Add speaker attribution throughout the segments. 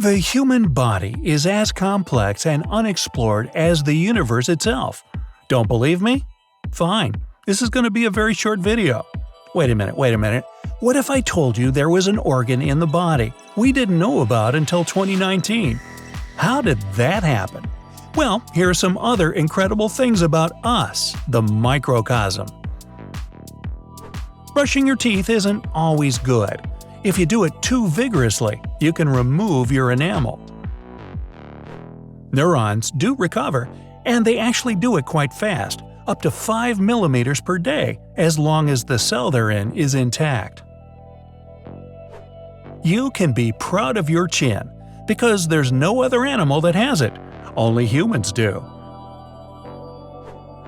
Speaker 1: The human body is as complex and unexplored as the universe itself. Don't believe me? Fine, this is going to be a very short video. Wait a minute. What if I told you there was an organ in the body we didn't know about until 2019? How did that happen? Well, here are some other incredible things about us, the microcosm. Brushing your teeth isn't always good. If you do it too vigorously, you can remove your enamel. Neurons do recover, and they actually do it quite fast, up to 5 millimeters per day, as long as the cell they're in is intact. You can be proud of your chin, because there's no other animal that has it. Only humans do.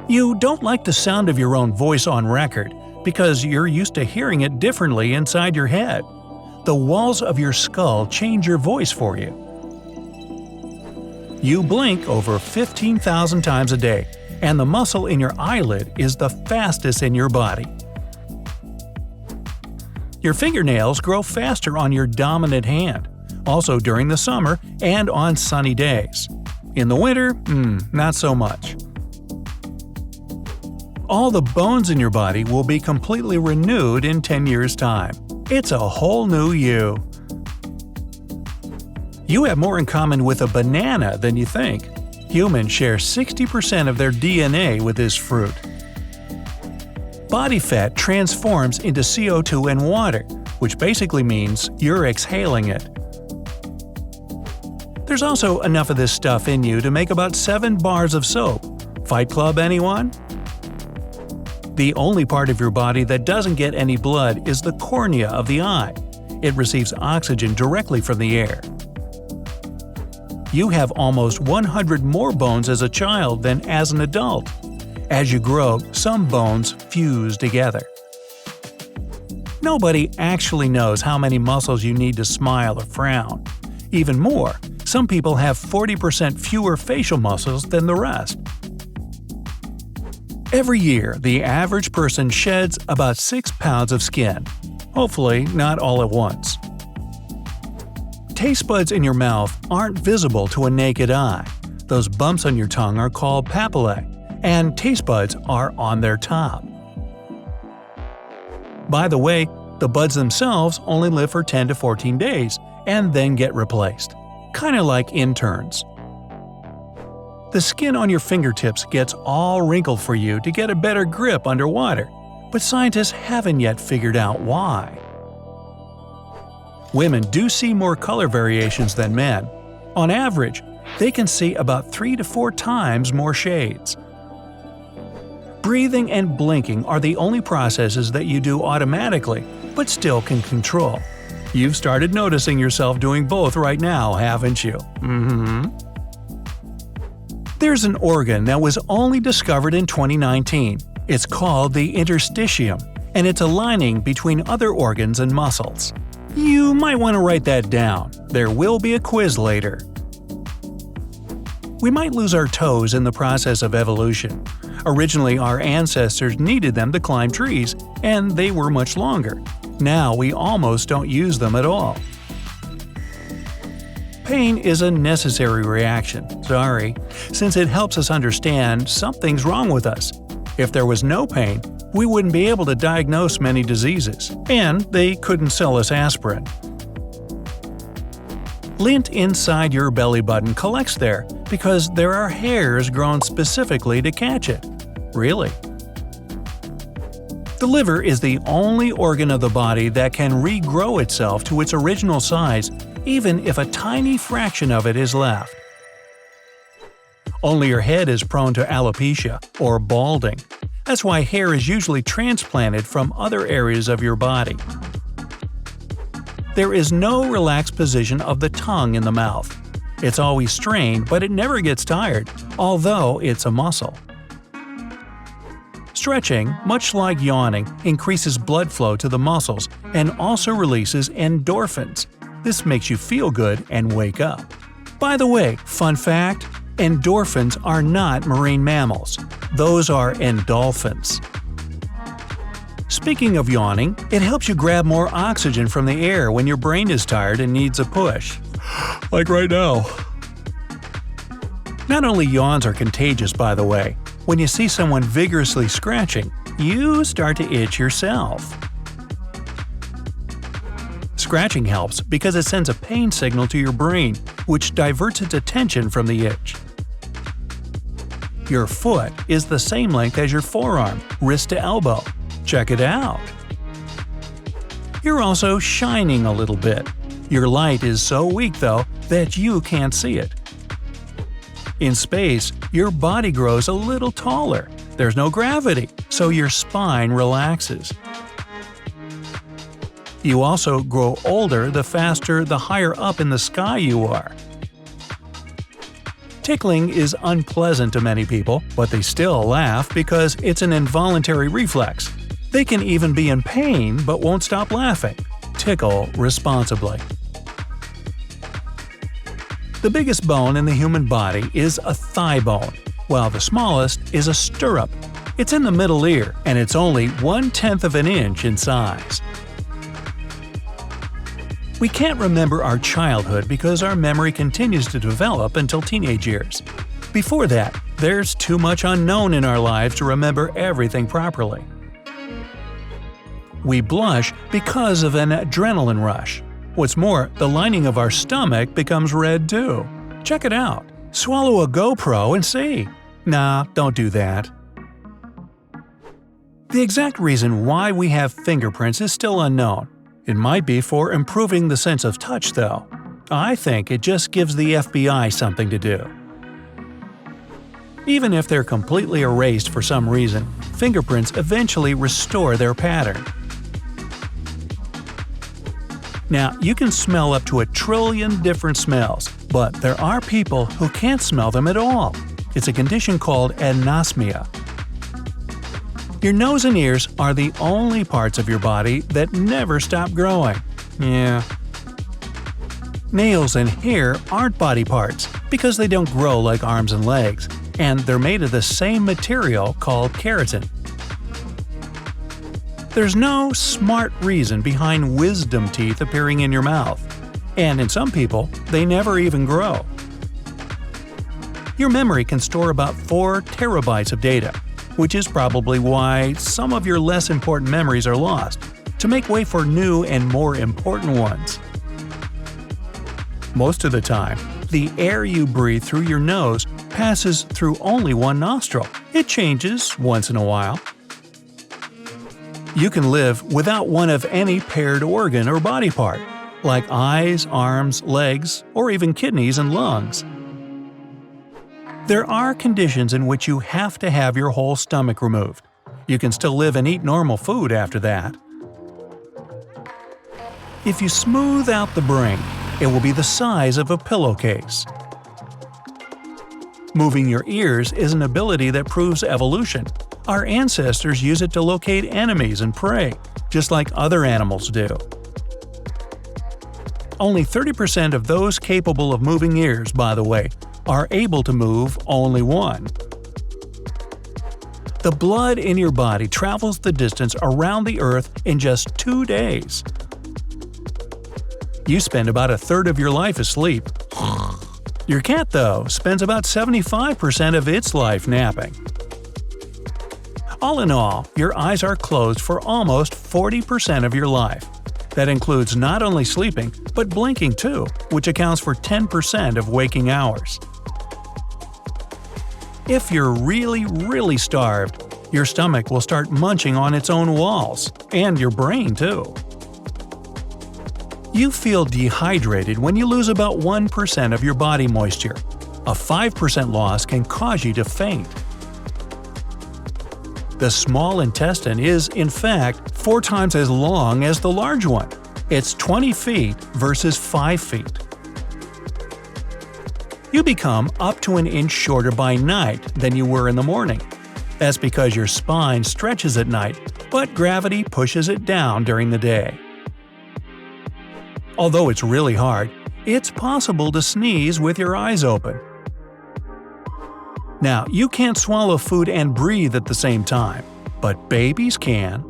Speaker 1: You don't like the sound of your own voice on record, because you're used to hearing it differently inside your head. The walls of your skull change your voice for you. You blink over 15,000 times a day, and the muscle in your eyelid is the fastest in your body. Your fingernails grow faster on your dominant hand, also during the summer and on sunny days. In the winter, not so much. All the bones in your body will be completely renewed in 10 years' time. It's a whole new you. You have more in common with a banana than you think. Humans share 60% of their DNA with this fruit. Body fat transforms into CO2 and water, which basically means you're exhaling it. There's also enough of this stuff in you to make about 7 bars of soap. Fight Club, anyone? The only part of your body that doesn't get any blood is the cornea of the eye. It receives oxygen directly from the air. You have almost 100 more bones as a child than as an adult. As you grow, some bones fuse together. Nobody actually knows how many muscles you need to smile or frown. Even more, some people have 40% fewer facial muscles than the rest. Every year, the average person sheds about 6 pounds of skin. Hopefully, not all at once. Taste buds in your mouth aren't visible to a naked eye. Those bumps on your tongue are called papillae, and taste buds are on their top. By the way, the buds themselves only live for 10 to 14 days and then get replaced. Kinda like interns. The skin on your fingertips gets all wrinkled for you to get a better grip underwater, but scientists haven't yet figured out why. Women do see more color variations than men. On average, they can see about 3 to 4 times more shades. Breathing and blinking are the only processes that you do automatically, but still can control. You've started noticing yourself doing both right now, haven't you? There's an organ that was only discovered in 2019. It's called the interstitium, and it's a lining between other organs and muscles. You might want to write that down. There will be a quiz later. We might lose our toes in the process of evolution. Originally, our ancestors needed them to climb trees, and they were much longer. Now we almost don't use them at all. Pain is a necessary reaction, since it helps us understand something's wrong with us. If there was no pain, we wouldn't be able to diagnose many diseases, and they couldn't sell us aspirin. Lint inside your belly button collects there because there are hairs grown specifically to catch it. Really? The liver is the only organ of the body that can regrow itself to its original size even if a tiny fraction of it is left. Only your head is prone to alopecia, or balding. That's why hair is usually transplanted from other areas of your body. There is no relaxed position of the tongue in the mouth. It's always strained, but it never gets tired, although it's a muscle. Stretching, much like yawning, increases blood flow to the muscles and also releases endorphins. This makes you feel good and wake up. By the way, fun fact, endorphins are not marine mammals. Those are endolphins. Speaking of yawning, it helps you grab more oxygen from the air when your brain is tired and needs a push. Like right now. Not only yawns are contagious, by the way. When you see someone vigorously scratching, you start to itch yourself. Scratching helps because it sends a pain signal to your brain, which diverts its attention from the itch. Your foot is the same length as your forearm, wrist to elbow. Check it out. You're also shining a little bit. Your light is so weak, though, that you can't see it. In space, your body grows a little taller. There's no gravity, so your spine relaxes. You also grow older the faster the higher up in the sky you are. Tickling is unpleasant to many people, but they still laugh because it's an involuntary reflex. They can even be in pain but won't stop laughing. Tickle responsibly. The biggest bone in the human body is a thigh bone, while the smallest is a stirrup. It's in the middle ear, and it's only 1/10 of an inch in size. We can't remember our childhood because our memory continues to develop until teenage years. Before that, there's too much unknown in our lives to remember everything properly. We blush because of an adrenaline rush. What's more, the lining of our stomach becomes red too. Check it out. Swallow a GoPro and see. Nah, don't do that. The exact reason why we have fingerprints is still unknown. It might be for improving the sense of touch, though. I think it just gives the FBI something to do. Even if they're completely erased for some reason, fingerprints eventually restore their pattern. Now, you can smell up to 1 trillion different smells, but there are people who can't smell them at all. It's a condition called anosmia. Your nose and ears are the only parts of your body that never stop growing. Yeah. Nails and hair aren't body parts because they don't grow like arms and legs, and they're made of the same material called keratin. There's no smart reason behind wisdom teeth appearing in your mouth, and in some people, they never even grow. Your memory can store about 4 terabytes of data, which is probably why some of your less important memories are lost, to make way for new and more important ones. Most of the time, the air you breathe through your nose passes through only one nostril. It changes once in a while. You can live without one of any paired organ or body part, like eyes, arms, legs, or even kidneys and lungs. There are conditions in which you have to have your whole stomach removed. You can still live and eat normal food after that. If you smooth out the brain, it will be the size of a pillowcase. Moving your ears is an ability that proves evolution. Our ancestors use it to locate enemies and prey, just like other animals do. Only 30% of those capable of moving ears, by the way, are able to move only one. The blood in your body travels the distance around the Earth in just 2 days. You spend about 1/3 of your life asleep. Your cat, though, spends about 75% of its life napping. All in all, your eyes are closed for almost 40% of your life. That includes not only sleeping, but blinking too, which accounts for 10% of waking hours. If you're really starved, your stomach will start munching on its own walls, and your brain too. You feel dehydrated when you lose about 1% of your body moisture. A 5% loss can cause you to faint. The small intestine is, in fact, 4 times as long as the large one. It's 20 feet versus 5 feet. You become up to 1 inch shorter by night than you were in the morning. That's because your spine stretches at night, but gravity pushes it down during the day. Although it's really hard, it's possible to sneeze with your eyes open. Now, you can't swallow food and breathe at the same time, but babies can.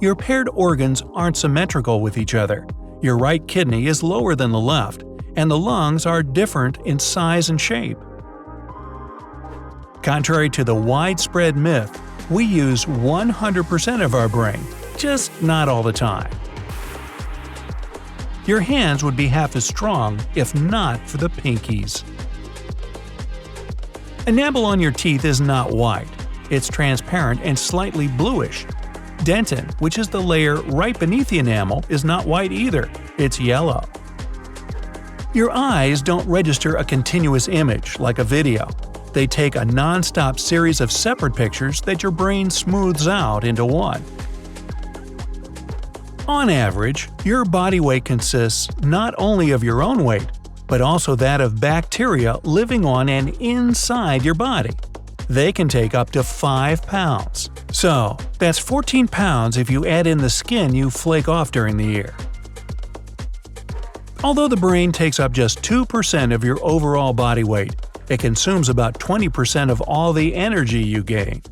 Speaker 1: Your paired organs aren't symmetrical with each other. Your right kidney is lower than the left, and the lungs are different in size and shape. Contrary to the widespread myth, we use 100% of our brain, just not all the time. Your hands would be half as strong if not for the pinkies. Enamel on your teeth is not white. It's transparent and slightly bluish. Dentin, which is the layer right beneath the enamel, is not white either. It's yellow. Your eyes don't register a continuous image like a video. They take a non-stop series of separate pictures that your brain smooths out into one. On average, your body weight consists not only of your own weight, but also that of bacteria living on and inside your body. They can take up to 5 pounds. So, that's 14 pounds if you add in the skin you flake off during the year. Although the brain takes up just 2% of your overall body weight, it consumes about 20% of all the energy you gain.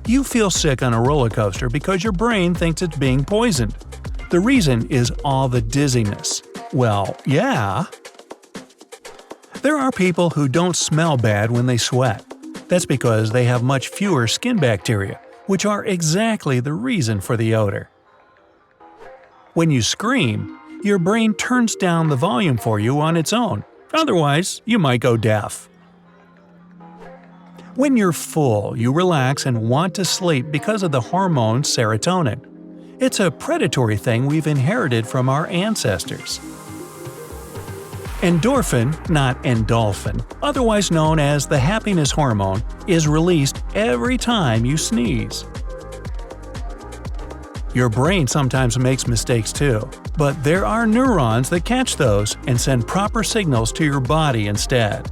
Speaker 1: You feel sick on a roller coaster because your brain thinks it's being poisoned. The reason is all the dizziness. Well, yeah. There are people who don't smell bad when they sweat. That's because they have much fewer skin bacteria, which are exactly the reason for the odor. When you scream, your brain turns down the volume for you on its own. Otherwise, you might go deaf. When you're full, you relax and want to sleep because of the hormone serotonin. It's a predatory thing we've inherited from our ancestors. Endorphin, not endolphin, otherwise known as the happiness hormone, is released every time you sneeze. Your brain sometimes makes mistakes too, but there are neurons that catch those and send proper signals to your body instead.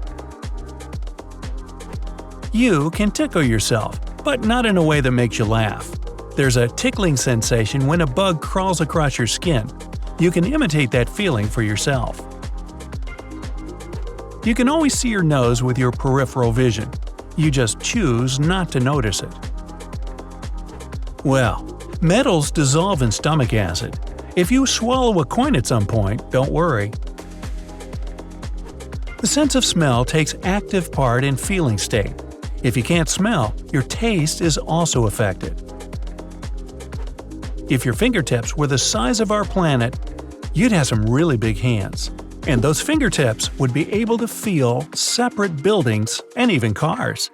Speaker 1: You can tickle yourself, but not in a way that makes you laugh. There's a tickling sensation when a bug crawls across your skin. You can imitate that feeling for yourself. You can always see your nose with your peripheral vision. You just choose not to notice it. Well, metals dissolve in stomach acid. If you swallow a coin at some point, don't worry. The sense of smell takes active part in feeling state. If you can't smell, your taste is also affected. If your fingertips were the size of our planet, you'd have some really big hands. And those fingertips would be able to feel separate buildings and even cars.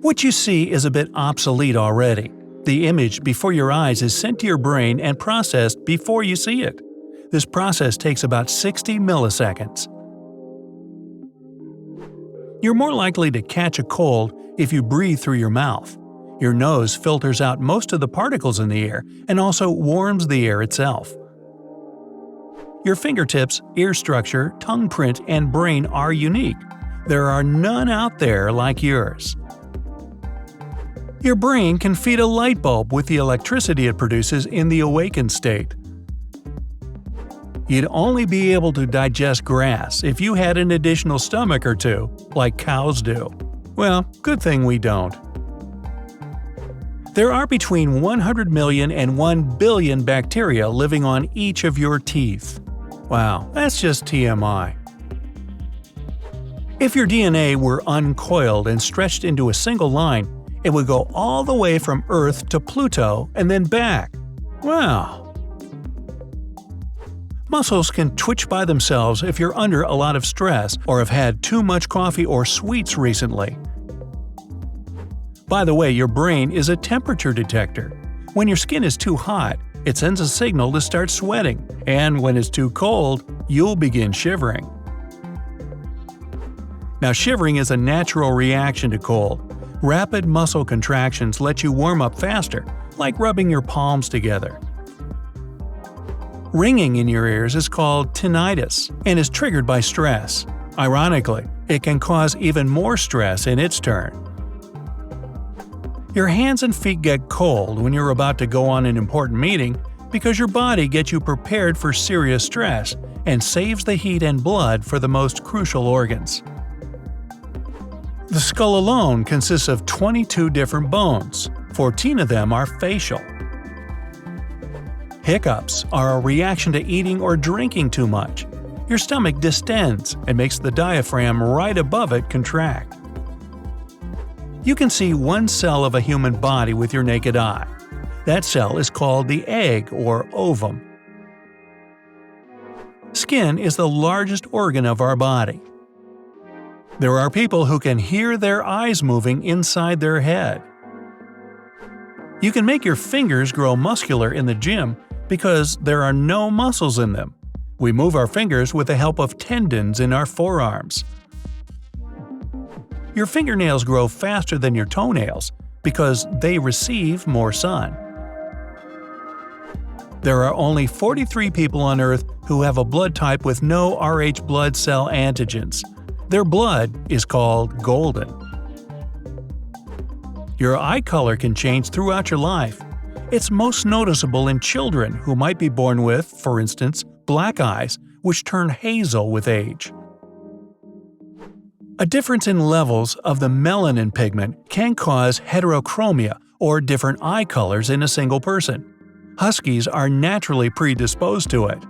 Speaker 1: What you see is a bit obsolete already. The image before your eyes is sent to your brain and processed before you see it. This process takes about 60 milliseconds. You're more likely to catch a cold if you breathe through your mouth. Your nose filters out most of the particles in the air and also warms the air itself. Your fingertips, ear structure, tongue print, and brain are unique. There are none out there like yours. Your brain can feed a light bulb with the electricity it produces in the awakened state. You'd only be able to digest grass if you had an additional stomach or two, like cows do. Well, good thing we don't. There are between 100 million and 1 billion bacteria living on each of your teeth. Wow, that's just TMI. If your DNA were uncoiled and stretched into a single line, it would go all the way from Earth to Pluto and then back. Wow! Muscles can twitch by themselves if you're under a lot of stress or have had too much coffee or sweets recently. By the way, your brain is a temperature detector. When your skin is too hot, it sends a signal to start sweating, and when it's too cold, you'll begin shivering. Now, shivering is a natural reaction to cold. Rapid muscle contractions let you warm up faster, like rubbing your palms together. Ringing in your ears is called tinnitus and is triggered by stress. Ironically, it can cause even more stress in its turn. Your hands and feet get cold when you're about to go on an important meeting because your body gets you prepared for serious stress and saves the heat and blood for the most crucial organs. The skull alone consists of 22 different bones. 14 of them are facial. Hiccups are a reaction to eating or drinking too much. Your stomach distends and makes the diaphragm right above it contract. You can see one cell of a human body with your naked eye. That cell is called the egg or ovum. Skin is the largest organ of our body. There are people who can hear their eyes moving inside their head. You can make your fingers grow muscular in the gym because there are no muscles in them. We move our fingers with the help of tendons in our forearms. Your fingernails grow faster than your toenails because they receive more sun. There are only 43 people on Earth who have a blood type with no Rh blood cell antigens. Their blood is called golden. Your eye color can change throughout your life. It's most noticeable in children who might be born with, for instance, black eyes, which turn hazel with age. A difference in levels of the melanin pigment can cause heterochromia, or different eye colors in a single person. Huskies are naturally predisposed to it.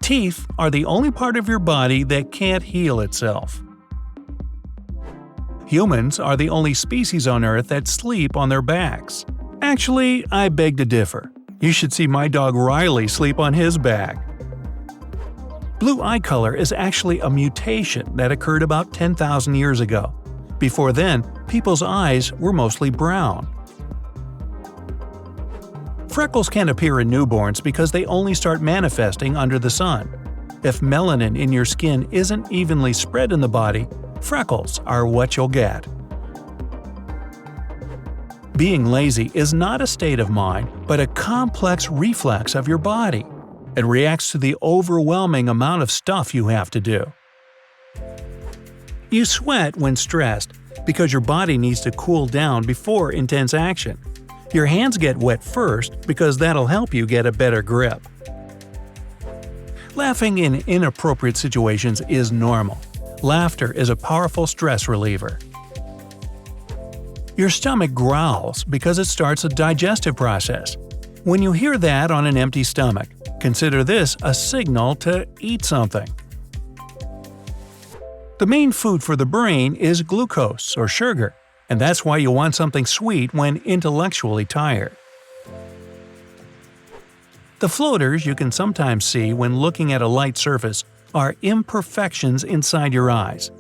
Speaker 1: Teeth are the only part of your body that can't heal itself. Humans are the only species on Earth that sleep on their backs. Actually, I beg to differ. You should see my dog Riley sleep on his back. Blue eye color is actually a mutation that occurred about 10,000 years ago. Before then, people's eyes were mostly brown. Freckles can appear in newborns because they only start manifesting under the sun. If melanin in your skin isn't evenly spread in the body, freckles are what you'll get. Being lazy is not a state of mind, but a complex reflex of your body. It reacts to the overwhelming amount of stuff you have to do. You sweat when stressed because your body needs to cool down before intense action. Your hands get wet first because that'll help you get a better grip. Laughing in inappropriate situations is normal. Laughter is a powerful stress reliever. Your stomach growls because it starts a digestive process. When you hear that on an empty stomach, consider this a signal to eat something. The main food for the brain is glucose or sugar, and that's why you want something sweet when intellectually tired. The floaters you can sometimes see when looking at a light surface are imperfections inside your eyes.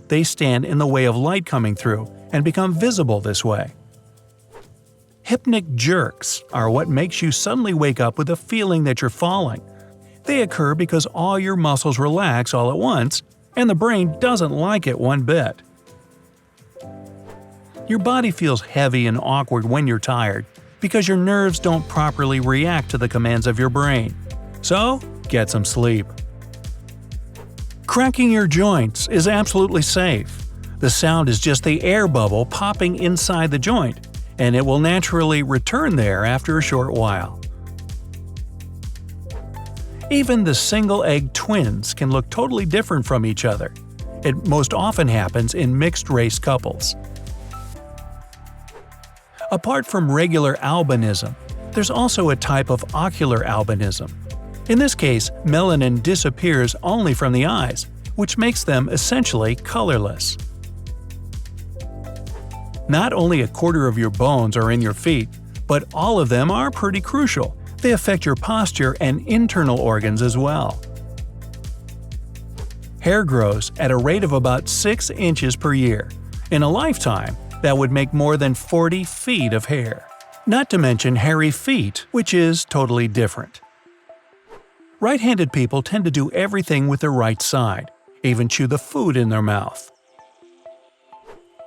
Speaker 1: They stand in the way of light coming through and become visible this way. Hypnic jerks are what makes you suddenly wake up with a feeling that you're falling. They occur because all your muscles relax all at once, and the brain doesn't like it one bit. Your body feels heavy and awkward when you're tired because your nerves don't properly react to the commands of your brain. So, get some sleep. Cracking your joints is absolutely safe. The sound is just the air bubble popping inside the joint, and it will naturally return there after a short while. Even the single-egg twins can look totally different from each other. It most often happens in mixed-race couples. Apart from regular albinism, there's also a type of ocular albinism. In this case, melanin disappears only from the eyes, which makes them essentially colorless. Not only a quarter of your bones are in your feet, but all of them are pretty crucial. They affect your posture and internal organs as well. Hair grows at a rate of about 6 inches per year. In a lifetime, that would make more than 40 feet of hair. Not to mention hairy feet, which is totally different. Right-handed people tend to do everything with their right side, even chew the food in their mouth.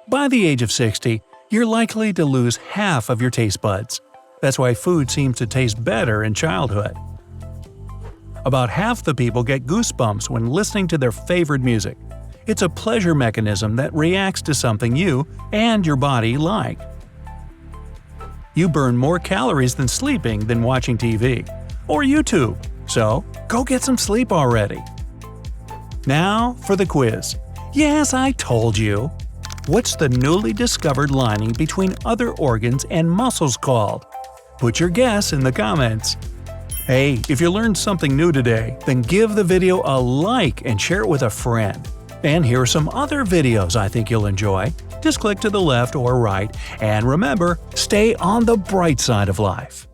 Speaker 1: By the age of 60, you're likely to lose half of your taste buds. That's why food seems to taste better in childhood. About half the people get goosebumps when listening to their favorite music. It's a pleasure mechanism that reacts to something you and your body like. You burn more calories than sleeping than watching TV or YouTube, so go get some sleep already. Now for the quiz. Yes, I told you. What's the newly discovered lining between other organs and muscles called? Put your guess in the comments. Hey, if you learned something new today, then give the video a like and share it with a friend. And here are some other videos I think you'll enjoy. Just click to the left or right, and remember, stay on the bright side of life.